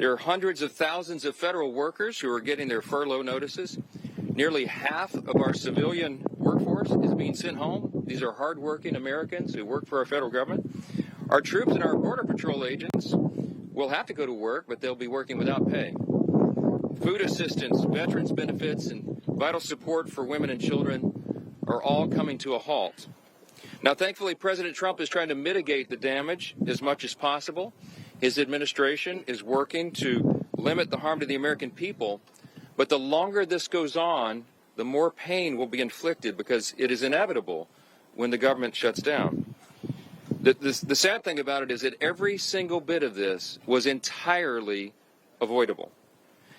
There are hundreds of thousands of federal workers who are getting their furlough notices. Nearly half of our civilian workforce is being sent home. These are hardworking Americans who work for our federal government. Our troops and our Border Patrol agents will have to go to work, but they'll be working without pay. Food assistance, veterans benefits, and vital support for women and children are all coming to a halt. Now, thankfully, President Trump is trying to mitigate the damage as much as possible. His administration is working to limit the harm to the American people. But the longer this goes on, the more pain will be inflicted because it is inevitable when the government shuts down. The sad thing about it is that every single bit of this was entirely avoidable.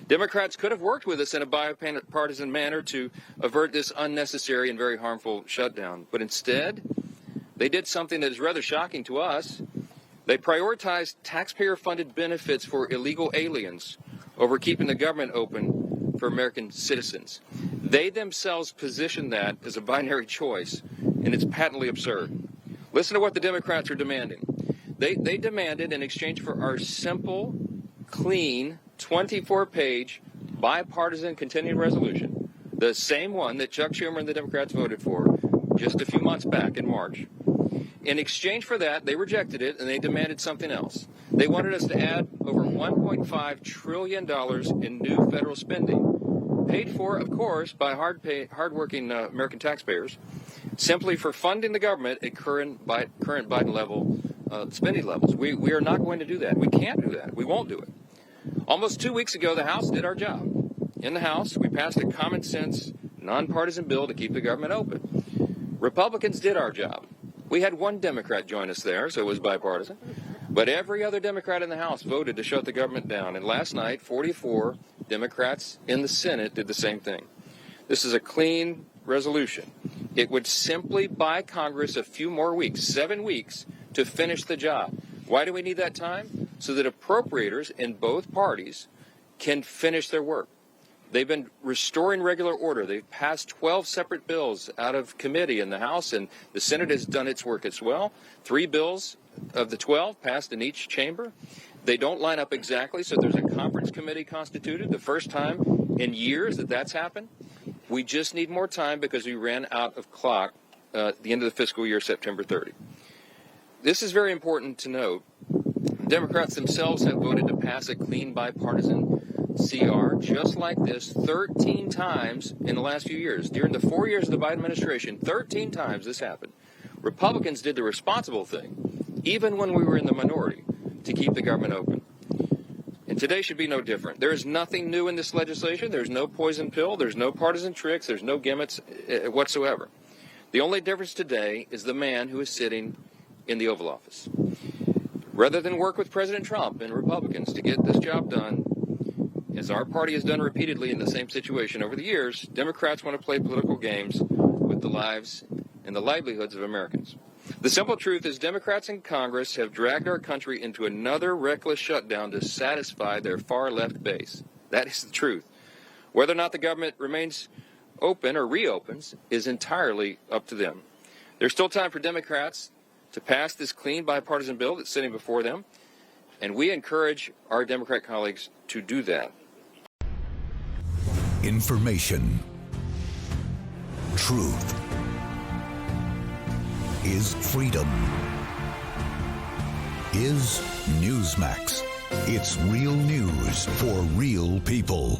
Democrats could have worked with us in a bipartisan manner to avert this unnecessary and very harmful shutdown. But instead, they did something that is rather shocking to us. They prioritized taxpayer-funded benefits for illegal aliens over keeping the government open for American citizens. They themselves positioned that as a binary choice, and it's patently absurd. Listen to what the Democrats are demanding. They demanded, in exchange for our simple, clean, 24-page bipartisan continuing resolution, the same one that Chuck Schumer and the Democrats voted for just a few months back in March. In exchange for that, they rejected it, and they demanded something else. They wanted us to add over $1.5 trillion in new federal spending, paid for, of course, by hardworking American taxpayers, simply for funding the government at current Biden level spending levels. We are not going to do that. We can't do that. We won't do it. Almost 2 weeks ago, the House did our job. In the House, we passed a common-sense, nonpartisan bill to keep the government open. Republicans did our job. We had one Democrat join us there, so it was bipartisan. But every other Democrat in the House voted to shut the government down. And last night, 44 Democrats in the Senate did the same thing. This is a clean resolution. It would simply buy Congress a few more weeks, 7 weeks, to finish the job. Why do we need that time? So that appropriators in both parties can finish their work. They've been restoring regular order. They've passed 12 separate bills out of committee in the House, and the Senate has done its work as well. 3 bills of the 12 passed in each chamber. They don't line up exactly, so there's a conference committee constituted, the first time in years that that's happened. We just need more time because we ran out of clock at the end of the fiscal year, September 30. This is very important to note. Democrats themselves have voted to pass a clean bipartisan CR just like this 13 times in the last few years. During the 4 years of the Biden administration, 13 times this happened. Republicans did the responsible thing, even when we were in the minority, to keep the government open. And today should be no different. There is nothing new in this legislation. There's no poison pill. There's no partisan tricks. There's no gimmicks whatsoever. The only difference today is the man who is sitting in the Oval Office. Rather than work with President Trump and Republicans to get this job done, as our party has done repeatedly in the same situation over the years, Democrats want to play political games with the lives and the livelihoods of Americans. The simple truth is Democrats in Congress have dragged our country into another reckless shutdown to satisfy their far-left base. That is the truth. Whether or not the government remains open or reopens is entirely up to them. There's still time for Democrats to pass this clean bipartisan bill that's sitting before them, and we encourage our Democrat colleagues to do that. Information. Truth is freedom. Is Newsmax. It's real news for real people.